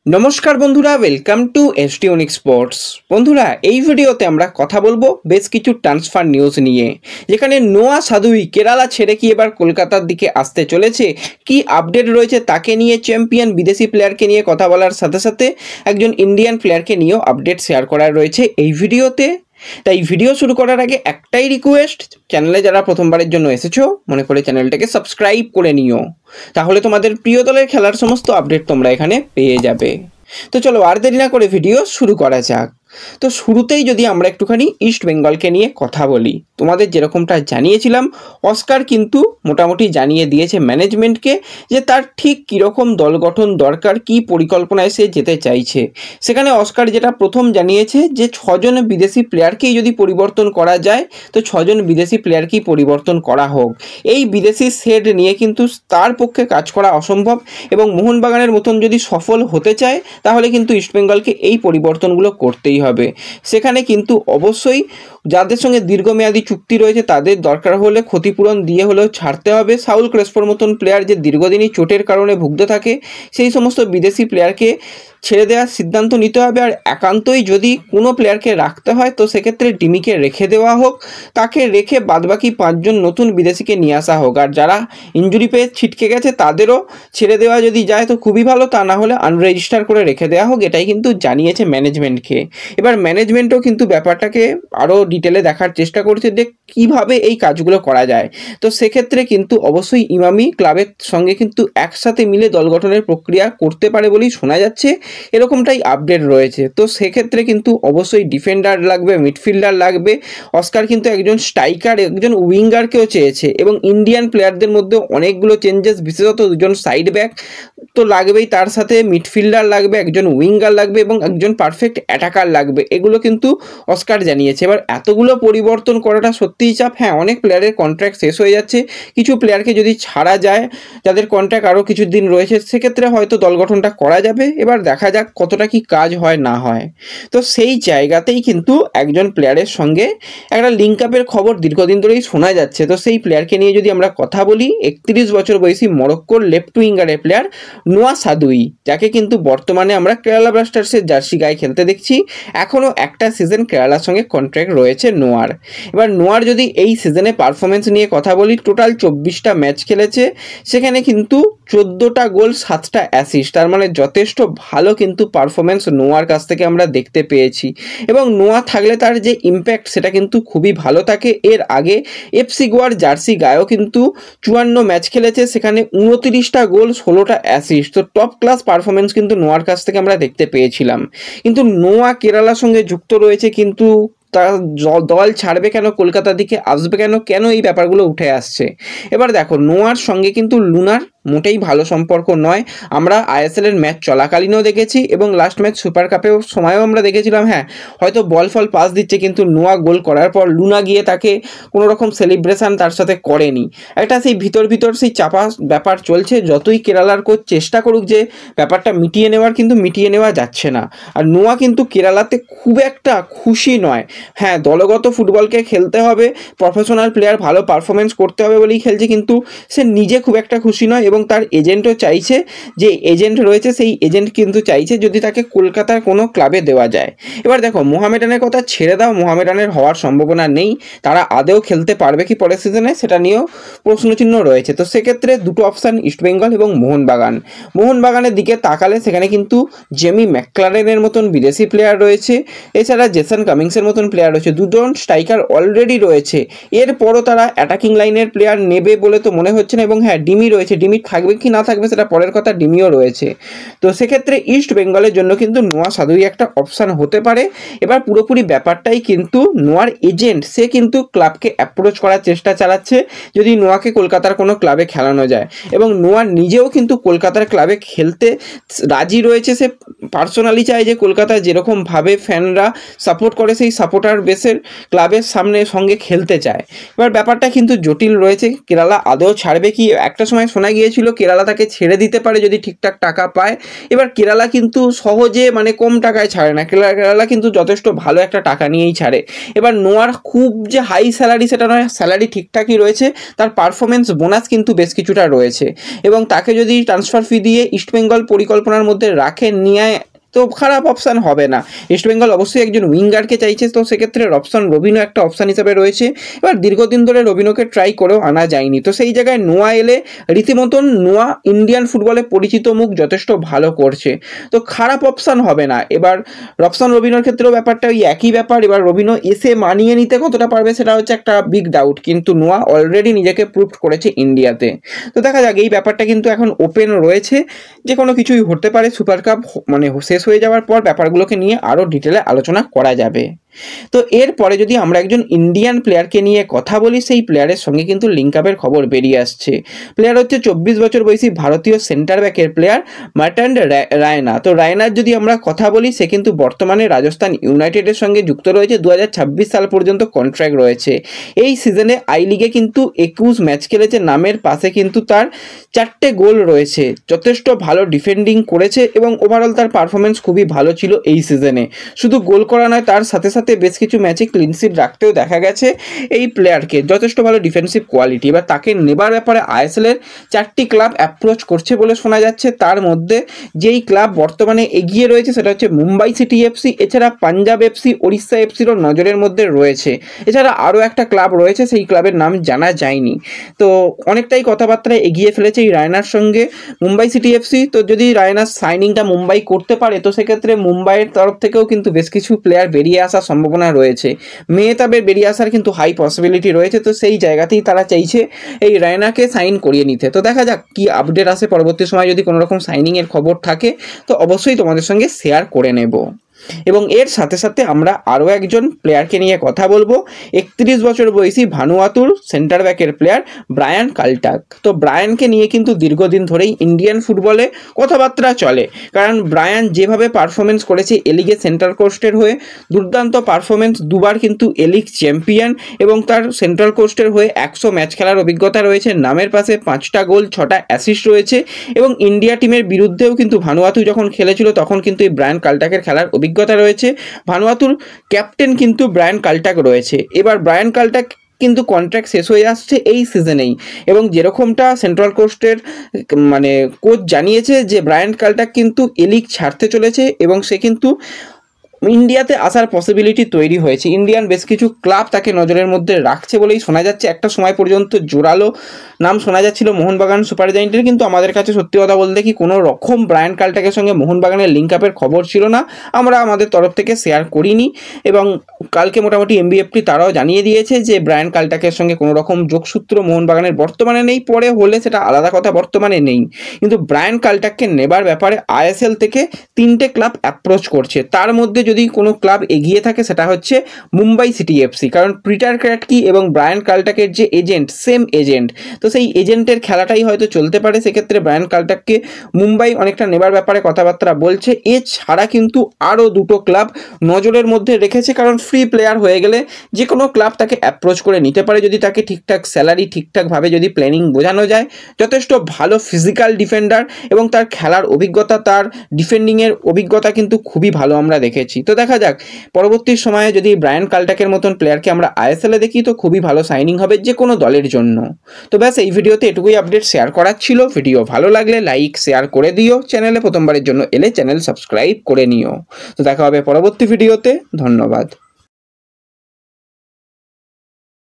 নমস্কার বন্ধুরা, welcome to এসটিউনিক sports. বন্ধুরা, এই ভিডিওতে আমরা কথা বলবো বেশ কিছু ট্রান্সফার নিউজ নিয়ে, যেখানে নোয়া সাদুই কেরালা ছেড়ে কি এবার কলকাতার দিকে আসতে চলেছে, কি আপডেট রয়েছে তাকে নিয়ে, চ্যাম্পিয়ন বিদেশি প্লেয়ারকে নিয়ে কথা বলার সাথে সাথে একজন ইন্ডিয়ান প্লেয়ারকে নিয়েও আপডেট শেয়ার করার রয়েছে এই ভিডিওতে। তাই ভিডিও শুরু করার আগে একটাই রিকোয়েস্ট, চ্যানেলে যারা প্রথমবারের জন্য এসেছো মনে করে চ্যানেলটাকে সাবস্ক্রাইব করে নিও, তাহলে তোমাদের প্রিয় দলের খেলার সমস্ত আপডেট তোমরা এখানে পেয়ে যাবে। তো চলো আর দেরি না করে ভিডিও শুরু করা যাক। তো শুরুতেই যদি আমরা একটুখানি ইস্ট বেঙ্গলকে নিয়ে কথা বলি, তোমাদের যেরকমটা জানিয়েছিলাম, অস্কার কিন্তু মোটামুটি জানিয়ে দিয়েছে ম্যানেজমেন্টকে যে তার ঠিক কীরকম দল গঠন দরকার, কী পরিকল্পনায় সে যেতে চাইছে। সেখানে অস্কার যেটা প্রথম জানিয়েছে যে 6 জন বিদেশি প্লেয়ারকেই যদি পরিবর্তন করা যায় তো 6 জন বিদেশি প্লেয়ারকেই পরিবর্তন করা হোক। এই বিদেশি সেট নিয়ে কিন্তু তার পক্ষে কাজ করা অসম্ভব, এবং মোহনবাগানের মতন যদি সফল হতে চায় তাহলে কিন্তু ইস্টবেঙ্গলকে এই পরিবর্তনগুলো করতেই হবে। সেখানে কিন্তু অবশ্যই যাদের সঙ্গে দীর্ঘমেয়াদী চুক্তি রয়েছে তাদের দরকার হলে ক্ষতিপূরণ দিয়ে হলেও ছাড়তে হবে। সাউল ক্রেসপোর মতন প্লেয়ার যে দীর্ঘদিনই চোটের কারণে ভুগতে থাকে, সেই সমস্ত বিদেশি প্লেয়ারকে ছেড়ে দেওয়ার সিদ্ধান্ত নিতে হবে। আর একান্তই যদি কোনো প্লেয়ারকে রাখতে হয় তো সেক্ষেত্রে ডিমিকে রেখে দেওয়া হোক, তাকে রেখে বাদবাকি 5 জন নতুন বিদেশিকে নিয়ে আসা হোক। আর যারা ইনজুরি পেয়ে ছিটকে গেছে তাদেরও ছেড়ে দেওয়া যদি যায় তো খুবই ভালো, তা না হলে আনরেজিস্টার করে রেখে দেওয়া হোক, এটাই কিন্তু জানিয়েছে ম্যানেজমেন্টকে। এবার ম্যানেজমেন্টও কিন্তু ব্যাপারটাকে আরও ডিটেলে দেখার চেষ্টা করছে যে কীভাবে এই কাজগুলো করা যায়। তো সেক্ষেত্রে কিন্তু অবশ্যই ইমামি ক্লাবের সঙ্গে কিন্তু একসাথে মিলে দল গঠনের প্রক্রিয়া করতে পারে বলেই শোনা যাচ্ছে, এরকমটাই আপডেট রয়েছে। তো সেক্ষেত্রে কিন্তু অবশ্যই ডিফেন্ডার লাগবে, মিডফিল্ডার লাগবে। অস্কার কিন্তু একজন স্ট্রাইকার, একজন উইঙ্গারকেও চেয়েছে, এবং ইন্ডিয়ান প্লেয়ারদের মধ্যে অনেকগুলো চেঞ্জেস, বিশেষত 2জন সাইড ব্যাক তো লাগবেই, তার সাথে মিডফিল্ডার লাগবে, একজন উইঙ্গার লাগবে এবং একজন পারফেক্ট অ্যাটাকার লাগবে। এগুলো কিন্তু অস্কার জানিয়েছে। এবার এতগুলো পরিবর্তন করাটা সত্যিই চাপ। হ্যাঁ, অনেক প্লেয়ারের কন্ট্রাক্ট শেষ হয়ে যাচ্ছে, কিছু প্লেয়ারকে যদি ছাড়া যায়, যাদের কন্ট্রাক্ট আরও কিছু দিন রয়েছে, সেক্ষেত্রে হয়তো দল গঠনটা করা যাবে। এবার দেখা যাক কতটা কি কাজ হয় না হয়। তো সেই জায়গাতেই কিন্তু একজন প্লেয়ারের সঙ্গে একটা লিঙ্ক আপের খবর দীর্ঘদিন ধরেই শোনা যাচ্ছে। তো সেই প্লেয়ারকে নিয়ে যদি আমরা কথা বলি, 31 বছর বয়সী মরক্কোর লেফট উইঙ্গারের প্লেয়ার নোয়া সাদুই, যাকে কিন্তু বর্তমানে আমরা কেরালা ব্লাস্টার্সের জার্সি গায়ে খেলতে দেখছি। এখনও একটা সিজন কেরালার সঙ্গে কন্ট্রাক্ট রয়েছে নোয়ার। এবার নোয়ার যদি এই সিজনে পারফরমেন্স নিয়ে কথা বলি, টোটাল 24টা ম্যাচ খেলেছে, সেখানে কিন্তু 14টা গোল 7টা অ্যাসিস্ট, তার মানে যথেষ্ট ভালো কিন্তু পারফরমেন্স নোয়ার কাছ থেকে আমরা দেখতে পেয়েছি। এবং নোয়া থাকলে তার যে ইম্প্যাক্ট সেটা কিন্তু খুবই ভালো থাকে। এর আগে এফসি গোয়ার জার্সি গায়েও কিন্তু 54 ম্যাচ খেলেছে, সেখানে 29টা গোল 16টা অ্যাসিস্ট। তো টপ ক্লাস পারফরমেন্স কিন্তু নোয়ার কাছ থেকে আমরা দেখতে পেয়েছিলাম। কিন্তু নোয়া কেরালার সঙ্গে যুক্ত রয়েছে, কিন্তু তার দল ছাড়বে কেন, কলকাতার দিকে আসবে কেন, কেন এই ব্যাপারগুলো উঠে আসছে। এবার দেখো, নোয়ার সঙ্গে কিন্তু লুনার মোটেই ভালো সম্পর্ক নয়। আমরা আইএসএলের ম্যাচ চলাকালীনও দেখেছি এবং লাস্ট ম্যাচ সুপার কাপেও সময়ও আমরা দেখেছিলাম। হ্যাঁ, হয়তো বল ফল পাস দিচ্ছে, কিন্তু নোয়া গোল করার পর লুনা গিয়ে তাকে কোনো রকম সেলিব্রেশন তার সাথে করেনি। একটা সেই ভিতর সেই চাপা ব্যাপার চলছে। যতই কেরালার কোচ চেষ্টা করুক যে ব্যাপারটা মিটিয়ে নেওয়ার, কিন্তু মিটিয়ে নেওয়া যাচ্ছে না। আর নোয়া কিন্তু কেরালাতে খুব একটা খুশি নয়। হ্যাঁ, দলগত ফুটবলকে খেলতে হবে, প্রফেশনাল প্লেয়ার ভালো পারফরমেন্স করতে হবে বলেই খেলছে, কিন্তু সে নিজে খুব একটা খুশি নয়। এবং তার এজেন্টও চাইছে, যে এজেন্ট রয়েছে সেই এজেন্ট কিন্তু চাইছে যদি তাকে কলকাতার কোনো ক্লাবে দেওয়া যায়। এবার দেখো, মোহামেডানের কথা ছেড়ে দাও, মোহামেডানের হওয়ার সম্ভাবনা নেই। তারা আদেও খেলতে পারবে কি পরের সিজনে সেটা নিয়েও প্রশ্নচিহ্ন রয়েছে। তো সেক্ষেত্রে দুটো অপশান, ইস্টবেঙ্গল এবং মোহনবাগান। মোহনবাগানের দিকে তাকালে সেখানে কিন্তু জেমি ম্যাকক্লারেনের মতন বিদেশি প্লেয়ার রয়েছে, এছাড়া জেসন কামিংসের মতন প্লেয়ার রয়েছে, 2জন স্ট্রাইকার অলরেডি রয়েছে। এরপরও তারা অ্যাটাকিং লাইনের প্লেয়ার নেবে বলে তো মনে হচ্ছে না। এবং হ্যাঁ, ডিমি রয়েছে, ডিমি থাকবে কি না থাকবে সেটা পরের কথা, ডিমিও রয়েছে। তো সেক্ষেত্রে ইস্ট বেঙ্গলের জন্য কিন্তু নোয়া সাদুই একটা অপশান হতে পারে। এবার পুরোপুরি ব্যাপারটাই কিন্তু নোয়ার এজেন্ট, সে কিন্তু ক্লাবকে অ্যাপ্রোচ করার চেষ্টা চালাচ্ছে যদি নোয়াকে কলকাতার কোনো ক্লাবে খেলানো যায়। এবং নোয়া নিজেও কিন্তু কলকাতার ক্লাবে খেলতে রাজি রয়েছে। সে পার্সোনালি চায় যে কলকাতায় যেরকমভাবে ফ্যানরা সাপোর্ট করে সেই সাপোর্টার বেসের ক্লাবের সামনে সঙ্গে খেলতে চায়। এবার ব্যাপারটা কিন্তু জটিল রয়েছে, কেরালা আদৌ ছাড়বে কি। একটা সময় শোনা গিয়েছিল ছিল কেরালা তাকে ছেড়ে দিতে পারে যদি ঠিকঠাক টাকা পায়। এবার কেরালা কিন্তু সহজে মানে কম টাকায় ছাড়ে না, কেরালা কিন্তু যথেষ্ট ভালো একটা টাকা নিয়েই ছাড়ে। এবার নোয়ার খুব যে হাই স্যালারি সেটা নয়, স্যালারি ঠিকঠাকই রয়েছে, তার পারফরমেন্স বোনাস কিন্তু বেশ কিছুটা রয়েছে, এবং তাকে যদি ট্রান্সফার ফি দিয়ে ইস্টবেঙ্গল পরিকল্পনার মধ্যে রাখে নিয়ে তো খারাপ অপশান হবে না। ইস্টবেঙ্গল অবশ্যই একজন উইঙ্গারকে চাইছে, তো সেক্ষেত্রে রবসন রবিনো একটা অপশান হিসেবে রয়েছে। এবার দীর্ঘদিন ধরে রবিনোকে ট্রাই করেও আনা যায়নি, তো সেই জায়গায় নোয়া এলে রীতিমতন নোয়া ইন্ডিয়ান ফুটবলে পরিচিত মুখ যথেষ্ট ভালো করছে, তো খারাপ অপশান হবে না। এবার রবসন রবিনোর ক্ষেত্রেও ব্যাপারটা ওই একই ব্যাপার, এবার রবিনো এসে মানিয়ে নিতে কতটা পারবে সেটা হচ্ছে একটা বিগ ডাউট, কিন্তু নোয়া অলরেডি নিজেকে প্রুভ করেছে ইন্ডিয়াতে। তো দেখা যাক, এই ব্যাপারটা কিন্তু এখন ওপেন রয়েছে, যে কোনো কিছুই হতে পারে। সুপার কাপ মানে শেষ হয়ে যাওয়ার পর ব্যাপারগুলোকে নিয়ে আরও ডিটেলে আলোচনা করা যাবে। তো এরপরে যদি আমরা একজন ইন্ডিয়ান প্লেয়ারকে নিয়ে কথা বলি, সেই প্লেয়ারের সঙ্গে কিন্তু লিঙ্ক আপের খবর বেরিয়ে আসছে। প্লেয়ার হচ্ছে 24 বছর বয়সী ভারতীয় সেন্টার ব্যাকের প্লেয়ার মার্টান্ড রায়না। তো রায়নার যদি আমরা কথা বলি, সে কিন্তু বর্তমানে রাজস্থান ইউনাইটেডের সঙ্গে যুক্ত রয়েছে, 2026 সাল পর্যন্ত কন্ট্রাক্ট রয়েছে। এই সিজনে আই লিগে কিন্তু 21 ম্যাচ খেলেছে, নামের পাশে কিন্তু তার 4টে গোল রয়েছে, যথেষ্ট ভালো ডিফেন্ডিং করেছে এবং ওভারঅল তার পারফরমেন্স খুবই ভালো ছিল এই সিজনে। শুধু গোল করা নয়, তার সাথে সাথে বেশ কিছু ম্যাচে ক্লিনশিট রাখতেও দেখা গেছে এই প্লেয়ারকে, যথেষ্ট ভালো ডিফেন্সিভ কোয়ালিটি। এবার তাকে নেবার ব্যাপারে আইএসএলের 4টি ক্লাব অ্যাপ্রোচ করছে বলে শোনা যাচ্ছে, তার মধ্যে যেই ক্লাব বর্তমানে এগিয়ে রয়েছে সেটা হচ্ছে মুম্বাই সিটি এফসি, এছাড়া পাঞ্জাব এফসি, ওড়িশা এফসিরও নজরের মধ্যে রয়েছে, এছাড়া আরও একটা ক্লাব রয়েছে, সেই ক্লাবের নাম জানা যায়নি। তো অনেকটাই কথাবার্তা এগিয়ে ফেলেছে এই রায়নার সঙ্গে মুম্বাই সিটি এফসি। তো যদি রায়নার সাইনিংটা মুম্বাই করতে পারে, তো সেক্ষেত্রে মুম্বাইয়ের তরফ থেকেও কিন্তু বেশ কিছু প্লেয়ার বেরিয়ে আসার সম্ভাবনা রয়েছে, মেহতাবের বেরিয়ে আসার কিন্তু হাই পসিবিলিটি রয়েছে। তো সেই জায়গাতেই তারা চাইছে এই রায়নাকে সাইন করিয়ে নিতে। তো দেখা যাক কি আপডেট আসে পরবর্তী সময়, যদি কোনো রকম সাইনিংয়ের খবর থাকে তো অবশ্যই তোমাদের সঙ্গে শেয়ার করে নেব। এবং এর সাথে সাথে আমরা আরও একজন প্লেয়ারকে নিয়ে কথা বলবো, 31 বছর বয়সী ভানুয়াতুর সেন্টার ব্যাকের প্লেয়ার ব্রায়ান কাল্টাক। তো ব্রায়ানকে নিয়ে কিন্তু দীর্ঘদিন ধরেই ইন্ডিয়ান ফুটবলে কথাবার্তা চলে, কারণ ব্রায়ান যেভাবে পারফরমেন্স করেছে এলিগে সেন্ট্রাল কোস্টের হয়ে, দুর্দান্ত পারফরমেন্স, দুবার কিন্তু এলিগ চ্যাম্পিয়ন, এবং তার সেন্ট্রাল কোস্টের হয়ে 100 ম্যাচ খেলার অভিজ্ঞতা রয়েছে, নামের পাশে 5টা গোল 6টা অ্যাসিস্ট রয়েছে, এবং ইন্ডিয়া টিমের বিরুদ্ধেও কিন্তু ভানুয়াতু যখন খেলেছিল তখন কিন্তু এই ব্রায়ান কাল্টাকের খেলার অভিজ্ঞতা রয়েছে। ভানুয়াতুর ক্যাপ্টেন কিন্তু ব্রায়ান কাল্টাক রয়েছে। এবার ব্রায়ান কাল্টাক কিন্তু কন্ট্রাক্ট শেষ হয়ে আসছে এই সিজনেই, এবং যেরকমটা সেন্ট্রাল কোস্টের মানে কোচ জানিয়েছে যে ব্রায়ান কাল্টাক কিন্তু এলিগ ছাড়তে চলেছে, এবং সে কিন্তু ইন্ডিয়াতে আসার পসিবিলিটি তৈরি হয়েছে। ইন্ডিয়ান বেশ কিছু ক্লাব তাকে নজরের মধ্যে রাখছে বলেই শোনা যাচ্ছে। একটা সময় পর্যন্ত জোরালো নাম শোনা যাচ্ছিল মোহনবাগান সুপার জায়েন্টের, কিন্তু আমাদের কাছে সত্যি কথা বলতে কি কোনো রকম ব্রায়ান কাল্টাকের সঙ্গে মোহনবাগানের লিঙ্ক আপের খবর ছিল না, আমরা আমাদের তরফ থেকে শেয়ার করিনি। এবং কালকে মোটামুটি এমবিএফটি তারাও জানিয়ে দিয়েছে যে ব্রায়ান কাল্টাকের সঙ্গে কোনো রকম যোগসূত্র মোহনবাগানের বর্তমানে নেই, পরে হলে সেটা আলাদা কথা, বর্তমানে নেই। কিন্তু ব্রায়ান কাল্টাককে নেবার ব্যাপারে আইএসএল থেকে 3টে ক্লাব অ্যাপ্রোচ করছে, তার মধ্যে যদি কোনো ক্লাব এগিয়ে থাকে সেটা হচ্ছে মুম্বাই সিটি এফসি, কারণ পিটার ক্র্যাটকি এবং ব্রায়ান কাল্টাকের যে এজেন্ট, সেম এজেন্ট, তো সেই এজেন্টের খেলাটাই হয়তো চলতে পারে। সেক্ষেত্রে ব্রায়ান কাল্টাককে মুম্বাই অনেকটা নেবার ব্যাপারে কথাবার্তা বলছে। এছাড়া কিন্তু আরও 2টো ক্লাব নজরের মধ্যে রেখেছে, কারণ ফ্রি প্লেয়ার হয়ে গেলে যে কোনো ক্লাব তাকে অ্যাপ্রোচ করে নিতে পারে, যদি তাকে ঠিকঠাক স্যালারি ঠিকঠাকভাবে যদি প্ল্যানিং বোঝানো যায়। যথেষ্ট ভালো ফিজিক্যাল ডিফেন্ডার, এবং তার খেলার অভিজ্ঞতা, তার ডিফেন্ডিংয়ের অভিজ্ঞতা কিন্তু খুবই ভালো আমরা দেখেছি। তো দেখা যাক পরবর্তী সময়ে যদি ব্রায়ান কাল্টাকের মতন প্লেয়ারকে আমরা আইএসএলে দেখি তো খুবই ভালো সাইনিং হবে যে কোনো দলের জন্য। তো ব্যাস এই ভিডিওতে এটুকুই আপডেট শেয়ার করার ছিল। ভিডিও ভালো লাগলে লাইক শেয়ার করে দিও, চ্যানেলে প্রথমবারের জন্য এলে চ্যানেল সাবস্ক্রাইব করে নিও। তো দেখা হবে পরবর্তী ভিডিওতে, ধন্যবাদ।